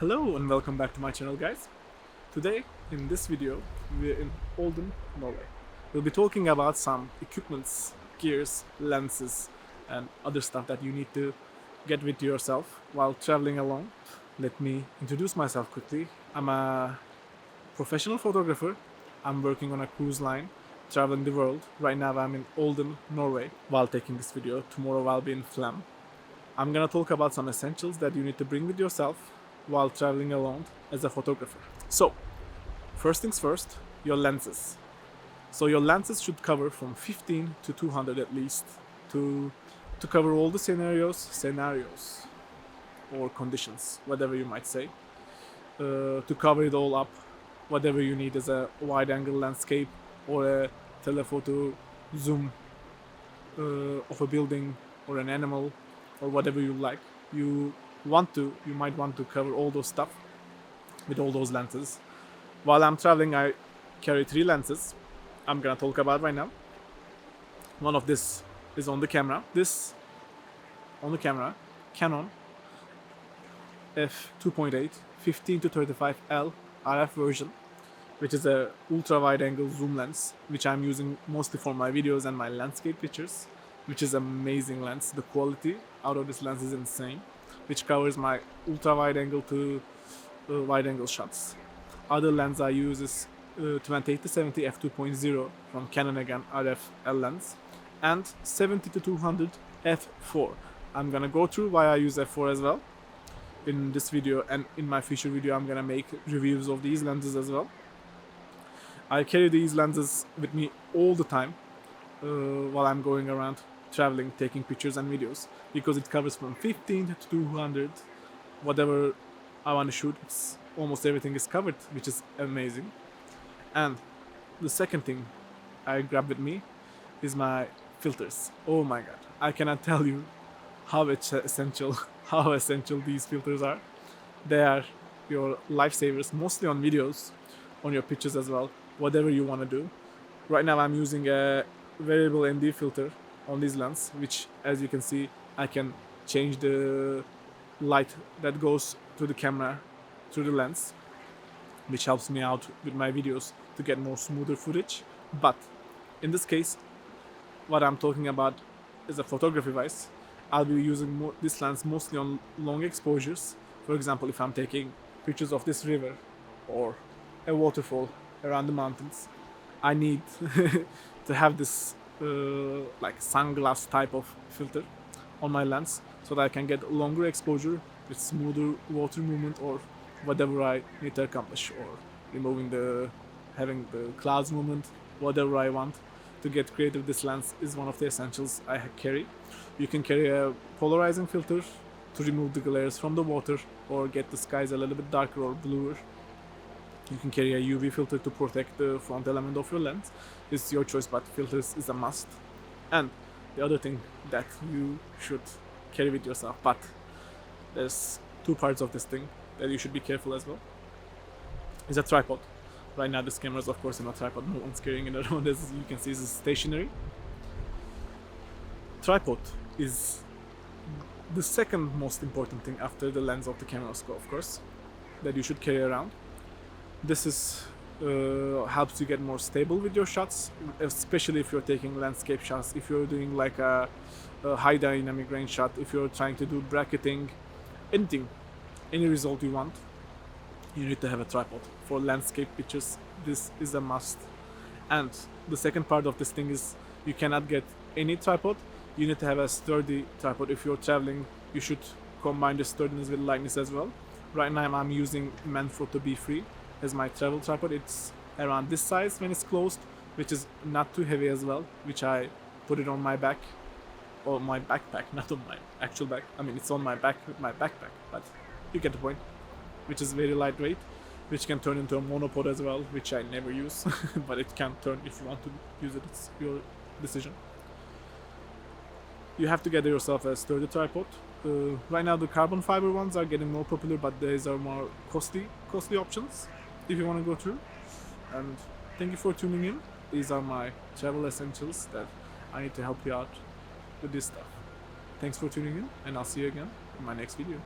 Hello and welcome back to my channel, guys. Today in this video we're in Olden, Norway. We'll be talking about some equipments, gears, lenses and other stuff that you need to get with yourself while traveling along. Let me introduce myself quickly. I'm a professional photographer. I'm working on a cruise line traveling the world. Right now I'm in Olden, Norway while taking this video. Tomorrow I'll be in Flem. I'm gonna talk about some essentials that you need to bring with yourself while traveling alone as a photographer. So, first things first, your lenses. So your lenses should cover from 15 to 200 at least to cover all the scenarios or conditions, whatever you might say, to cover it all up, whatever you need as a wide-angle landscape or a telephoto zoom of a building or an animal or whatever you like. You might want to cover all those stuff with all those lenses. While I'm traveling, I carry 3 lenses I'm gonna talk about right now. One of this is on the camera. Canon f2.8 15 to 35 L RF version, which is a ultra wide angle zoom lens, which I'm using mostly for my videos and my landscape pictures, which is amazing lens. The quality out of this lens is insane, which covers my ultra wide angle to wide angle shots. Other lens I use is 28 to 70 f2.0 from Canon again, RF L lens, and 70 to 200 f4. I'm gonna go through why I use f4 as well in this video, and in my future video I'm gonna make reviews of these lenses as well. I carry these lenses with me all the time while I'm going around traveling, taking pictures and videos, because it covers from 15 to 200, whatever I want to shoot. It's almost everything is covered, which is amazing. And the second thing I grab with me is my filters. Oh my god, I cannot tell you how essential these filters are. They are your lifesavers, mostly on videos, on your pictures as well, whatever you want to do. Right now I'm using a variable ND filter on this lens, which, as you can see, I can change the light that goes to the camera through the lens, which helps me out with my videos to get more smoother footage. But in this case, what I'm talking about is a photography wise. I'll be using this lens mostly on long exposures. For example, if I'm taking pictures of this river or a waterfall around the mountains, I need to have this like sunglass type of filter on my lens so that I can get longer exposure with smoother water movement or whatever I need to accomplish, or having the clouds movement, whatever I want to get creative. This lens is one of the essentials I carry. You can carry a polarizing filter to remove the glares from the water or get the skies a little bit darker or bluer. You can carry a UV filter to protect the front element of your lens. It's your choice, but filters is a must. And the other thing that you should carry with yourself, but there's 2 parts of this thing that you should be careful as well, is a tripod. Right now this camera is of course in a tripod, no one's carrying it around. As you can see, this is stationary. Tripod is the second most important thing after the lens of the camera, of course, that you should carry around. This is helps you get more stable with your shots, especially if you're taking landscape shots, if you're doing like a high dynamic range shot, if you're trying to do bracketing, any result you want, you need to have a tripod. For landscape pictures, this is a must. And the second part of this thing is you cannot get any tripod, you need to have a sturdy tripod. If you're traveling, you should combine the sturdiness with lightness as well. Right now I'm using Manfrotto B3 as my travel tripod. It's around this size when it's closed, which is not too heavy as well, which I put it on my back, or my backpack, not on my actual back. I mean, it's on my back with my backpack, but you get the point. Which is very lightweight, which can turn into a monopod as well, which I never use, but it can turn if you want to use it. It's your decision. You have to get yourself a sturdy tripod. Right now the carbon fiber ones are getting more popular, but these are more costly options if you want to go through. And thank you for tuning in. These are my travel essentials that I need to help you out with this stuff. Thanks for tuning in, and I'll see you again in my next video.